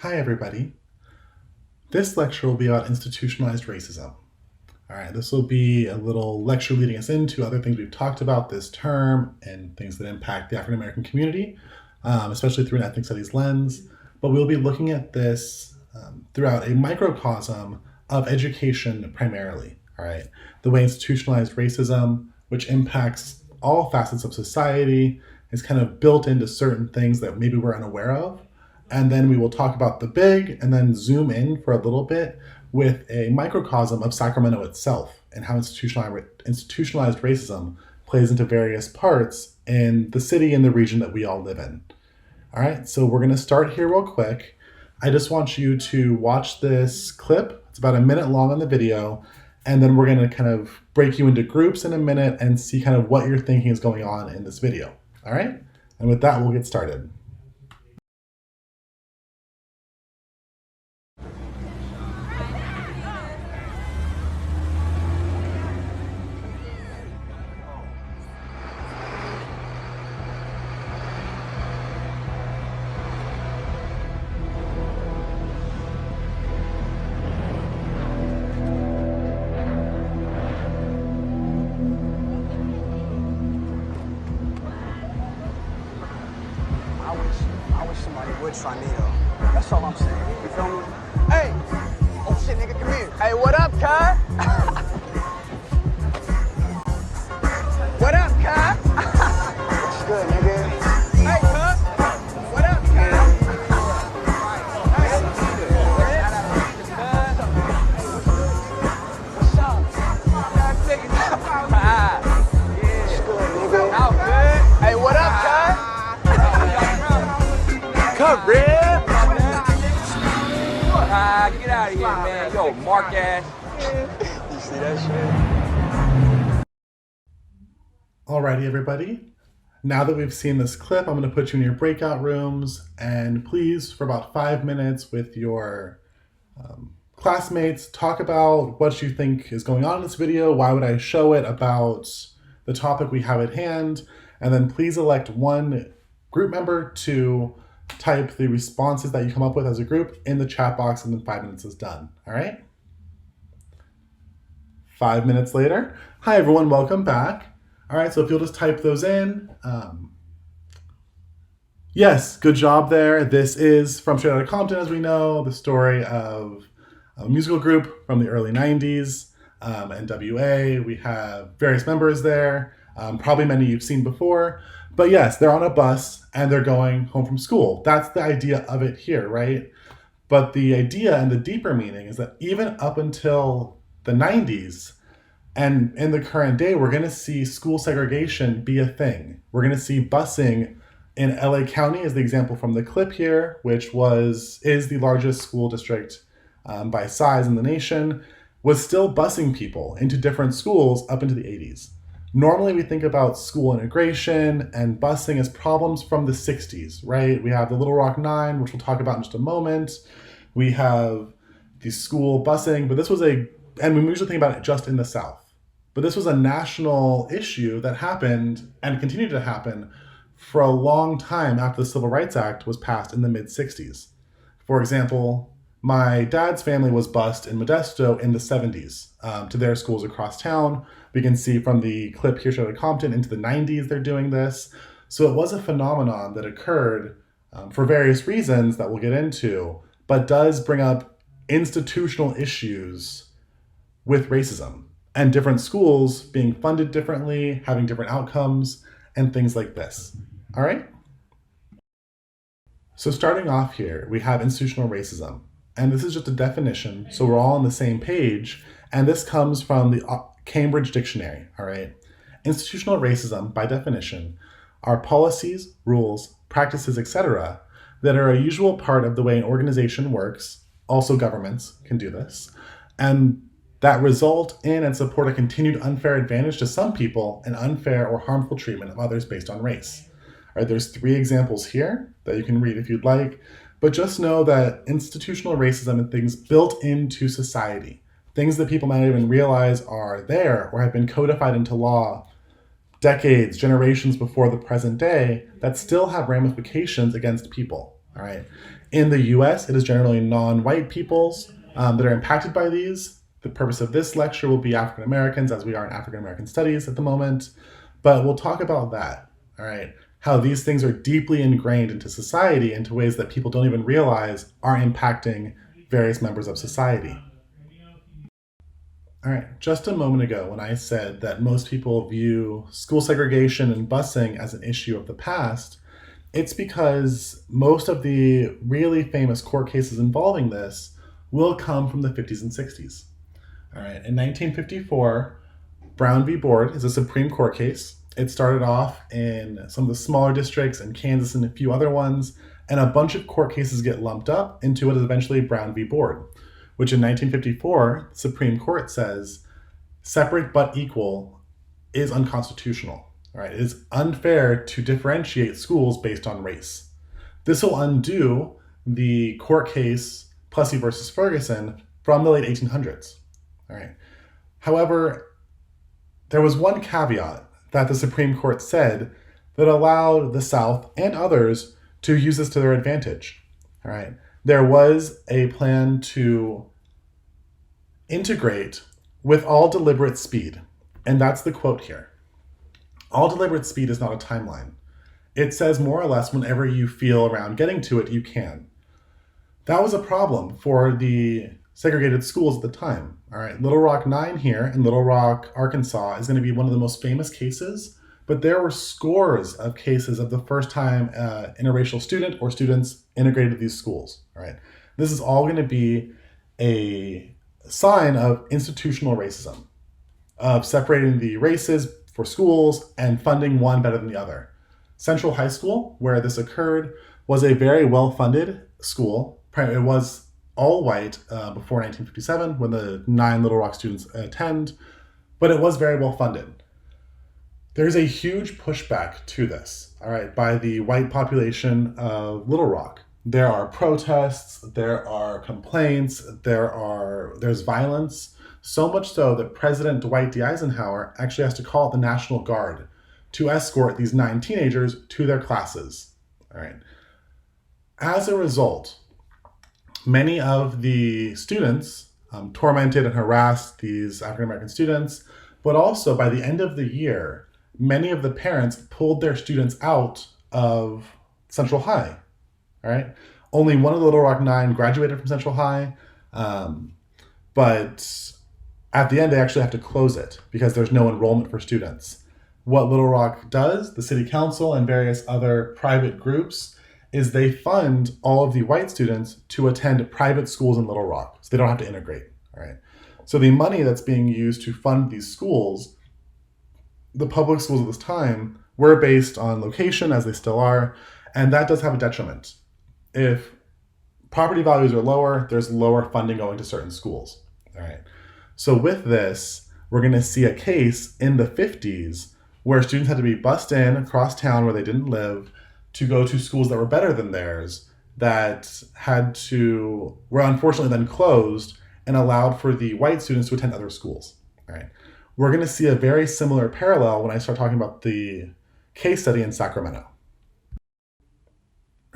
Hi everybody. This lecture will be about institutionalized racism. All right, this will be a little lecture leading us into other things we've talked about this term and things that impact the African American community, especially through an ethnic studies lens. But we'll be looking at this throughout a microcosm of education primarily. All right, the way institutionalized racism, which impacts all facets of society, is kind of built into certain things that maybe we're unaware of. And then we will talk about the big and then zoom in for a little bit with a microcosm of Sacramento itself and how institutionalized racism plays into various parts in the city and the region that we all live in. All right, so we're going to start here real quick. I just want you to watch this clip. It's about a minute long on the video, and then we're going to kind of break you into groups in a minute and see kind of what you're thinking is going on in this video. All right, and with that, we'll get started. I wish somebody would try me though. That's all I'm saying. You feel me? Hey! Oh shit, nigga, come here. Hey, what up, cuz? What up, cuz? What's good, nigga? Hey, cuz. What up, cuz? What's up? What's good, nigga? Out good. Hey, what up, cuz? Cut, Red. Get out of here, man. Yo, Mark ass. You see that shit? Alrighty, everybody. Now that we've seen this clip, I'm going to put you in your breakout rooms, and please, for about 5 minutes with your classmates, talk about what you think is going on in this video, why would I show it, about the topic we have at hand, and then please elect one group member to type the responses that you come up with as a group in the chat box, and then 5 minutes is done. All right? 5 minutes later. Hi, everyone. Welcome back. All right, so if you'll just type those in. Yes, good job there. This is from Straight Outta Compton, as we know, the story of a musical group from the early 90s, NWA. We have various members there, probably many you've seen before. But yes, they're on a bus and they're going home from school. That's the idea of it here, right? But the idea and the deeper meaning is that even up until the 90s and in the current day, we're going to see school segregation be a thing. We're going to see busing in LA County, as the example from the clip here, which is the largest school district by size in the nation, was still busing people into different schools up into the 80s. Normally, we think about school integration and busing as problems from the 60s, right? We have the Little Rock Nine, which we'll talk about in just a moment. We have the school busing, but and we usually think about it just in the South. But this was a national issue that happened and continued to happen for a long time after the Civil Rights Act was passed in the mid-60s. For example, my dad's family was bused in Modesto in the 70s to their schools across town. We can see from the clip here, Straight Outta Compton, into the 90s they're doing this. So it was a phenomenon that occurred for various reasons that we'll get into, but does bring up institutional issues with racism and different schools being funded differently, having different outcomes, and things like this. All right? So starting off here, we have institutional racism. And this is just a definition, so we're all on the same page. And this comes from the Cambridge Dictionary, all right? Institutional racism, by definition, are policies, rules, practices, etc., that are a usual part of the way an organization works, also governments can do this, and that result in and support a continued unfair advantage to some people and unfair or harmful treatment of others based on race. All right, there's 3 examples here that you can read if you'd like, but just know that institutional racism and things built into society, things that people might not even realize are there or have been codified into law decades, generations before the present day, that still have ramifications against people, all right? In the US, it is generally non-white peoples that are impacted by these. The purpose of this lecture will be African Americans, as we are in African American studies at the moment. But we'll talk about that, all right? How these things are deeply ingrained into society into ways that people don't even realize are impacting various members of society. All right, just a moment ago when I said that most people view school segregation and busing as an issue of the past, it's because most of the really famous court cases involving this will come from the 50s and 60s. All right, in 1954, Brown v. Board is a Supreme Court case. It started off in some of the smaller districts in Kansas and a few other ones, and a bunch of court cases get lumped up into what is eventually Brown v. Board, which in 1954, the Supreme Court says separate but equal is unconstitutional. All right, it is unfair to differentiate schools based on race. This will undo the court case Plessy versus Ferguson from the late 1800s. All right. However, there was one caveat that the Supreme Court said that allowed the South and others to use this to their advantage. All right. There was a plan to integrate with all deliberate speed. And that's the quote here. All deliberate speed is not a timeline. It says more or less whenever you feel around getting to it, you can. That was a problem for the segregated schools at the time. All right, Little Rock 9 here in Little Rock, Arkansas is going to be one of the most famous cases, but there were scores of cases of the first time interracial student or students integrated these schools. All right, this is all going to be a sign of institutional racism, of separating the races for schools and funding one better than the other. Central High School, where this occurred, was a very well-funded school. It was all white before 1957 when the 9 Little Rock students attend, but it was very well funded. There's a huge pushback to this, all right, by the white population of Little Rock. There are protests, there are complaints, there's violence, so much so that President Dwight D. Eisenhower actually has to call the National Guard to escort these 9 teenagers to their classes, all right. As a result, many of the students tormented and harassed these African-American students, but also by the end of the year, many of the parents pulled their students out of Central High, all right? Only one of the Little Rock 9 graduated from Central High, but at the end, they actually have to close it because there's no enrollment for students. What Little Rock does, the city council and various other private groups, is they fund all of the white students to attend private schools in Little Rock, so they don't have to integrate, all right? So the money that's being used to fund these schools, the public schools at this time, were based on location, as they still are, and that does have a detriment. If property values are lower, there's lower funding going to certain schools, all right? So with this, we're gonna see a case in the 50s where students had to be bussed in across town where they didn't live to go to schools that were better than theirs, that were unfortunately then closed and allowed for the white students to attend other schools. All right. We're going to see a very similar parallel when I start talking about the case study in Sacramento.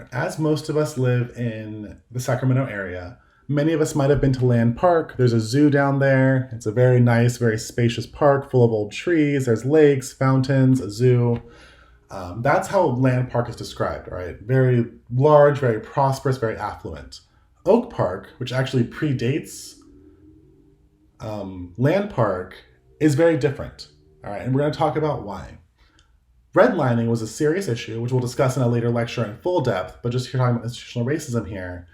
As most of us live in the Sacramento area, many of us might have been to Land Park. There's a zoo down there. It's a very nice, very spacious park full of old trees. There's lakes, fountains, a zoo. That's how Land Park is described, right? Very large, very prosperous, very affluent. Oak Park, which actually predates Land Park, is very different, all right? And we're going to talk about why. Redlining was a serious issue, which we'll discuss in a later lecture in full depth, but just here talking about institutional racism here,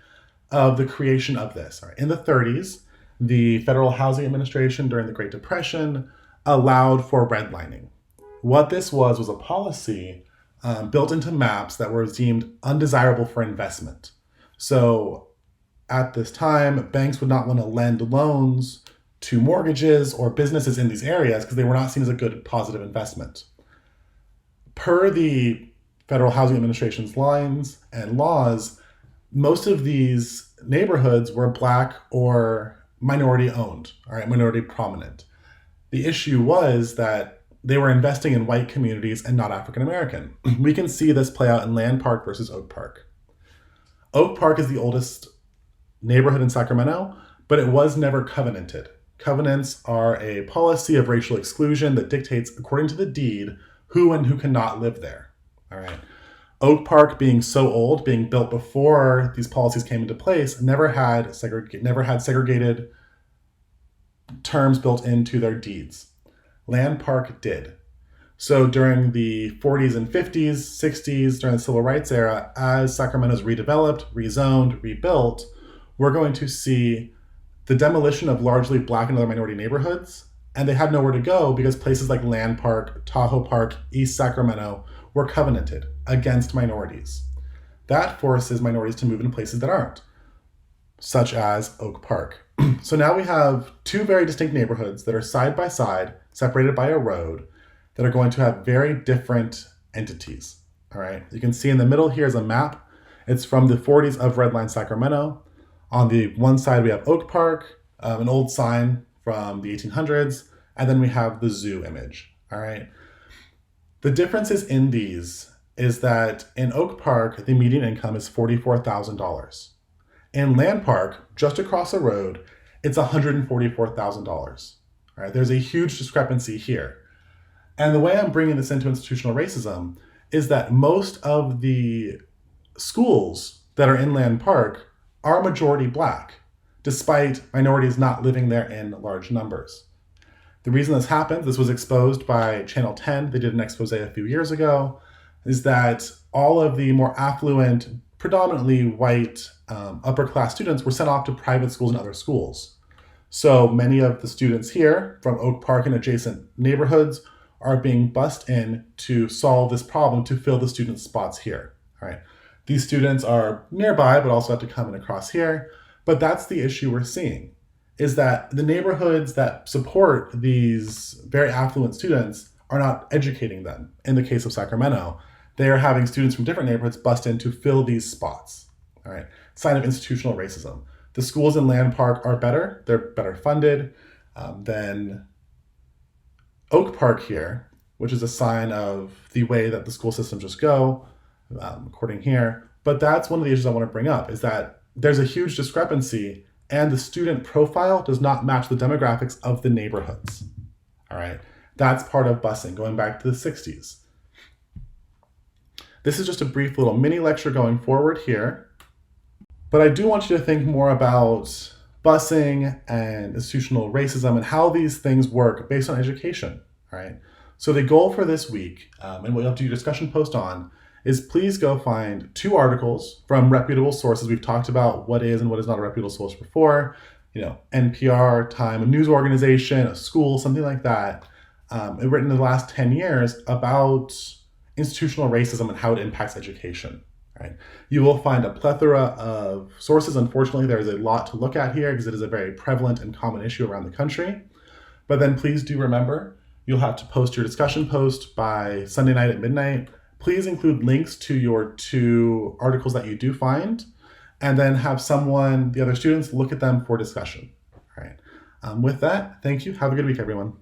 of the creation of this. All right? In the 30s, the Federal Housing Administration during the Great Depression allowed for redlining. What this was a policy built into maps that were deemed undesirable for investment. So at this time, banks would not want to lend loans to mortgages or businesses in these areas because they were not seen as a good positive investment. Per the Federal Housing Administration's lines and laws, most of these neighborhoods were Black or minority owned, all right, minority prominent. The issue was that they were investing in white communities and not African American. We can see this play out in Land Park versus Oak Park. Oak Park is the oldest neighborhood in Sacramento, but it was never covenanted. Covenants are a policy of racial exclusion that dictates, according to the deed, who and who cannot live there. All right. Oak Park, being so old, being built before these policies came into place, never had segregated terms built into their deeds. Land Park did. So during the 40s and 50s, 60s, during the Civil Rights era, as Sacramento's redeveloped, rezoned, rebuilt, we're going to see the demolition of largely Black and other minority neighborhoods, and they had nowhere to go because places like Land Park, Tahoe Park, East Sacramento were covenanted against minorities. That forces minorities to move into places that aren't, such as Oak Park. So now we have two very distinct neighborhoods that are side by side, separated by a road, that are going to have very different entities. All right. You can see in the middle here is a map. It's from the 40s of Redline Sacramento. On the one side, we have Oak Park, an old sign from the 1800s, and then we have the zoo image. All right. The differences in these is that in Oak Park, the median income is $44,000. In Land Park, just across the road, it's $144,000. All right. There's a huge discrepancy here. And the way I'm bringing this into institutional racism is that most of the schools that are in Land Park are majority Black, despite minorities not living there in large numbers. The reason this happens, this was exposed by Channel 10, they did an expose a few years ago, is that all of the more affluent, predominantly white, upper class students were sent off to private schools and other schools. So many of the students here from Oak Park and adjacent neighborhoods are being bussed in to solve this problem, to fill the student spots here. All right. These students are nearby, but also have to come in across here. But that's the issue we're seeing, is that the neighborhoods that support these very affluent students are not educating them. In the case of Sacramento, they are having students from different neighborhoods bust in to fill these spots. All right. Sign of institutional racism. The schools in Land Park are better. They're better funded than Oak Park here, which is a sign of the way that the school systems just go, according here. But that's one of the issues I want to bring up, is that there's a huge discrepancy and the student profile does not match the demographics of the neighborhoods. All right. That's part of busing, going back to the 60s. This is just a brief little mini lecture going forward here. But I do want you to think more about busing and institutional racism and how these things work based on education, right? So the goal for this week, and what you'll have to do a discussion post on, is please go find 2 articles from reputable sources. We've talked about what is and what is not a reputable source before, NPR, Time, a news organization, a school, something like that, written in the last 10 years about institutional racism and how it impacts education. Right. You will find a plethora of sources. Unfortunately, there is a lot to look at here because it is a very prevalent and common issue around the country. But then please do remember, you'll have to post your discussion post by Sunday night at midnight. Please include links to your 2 articles that you do find, and then have the other students, look at them for discussion. All right. With that, thank you. Have a good week, everyone.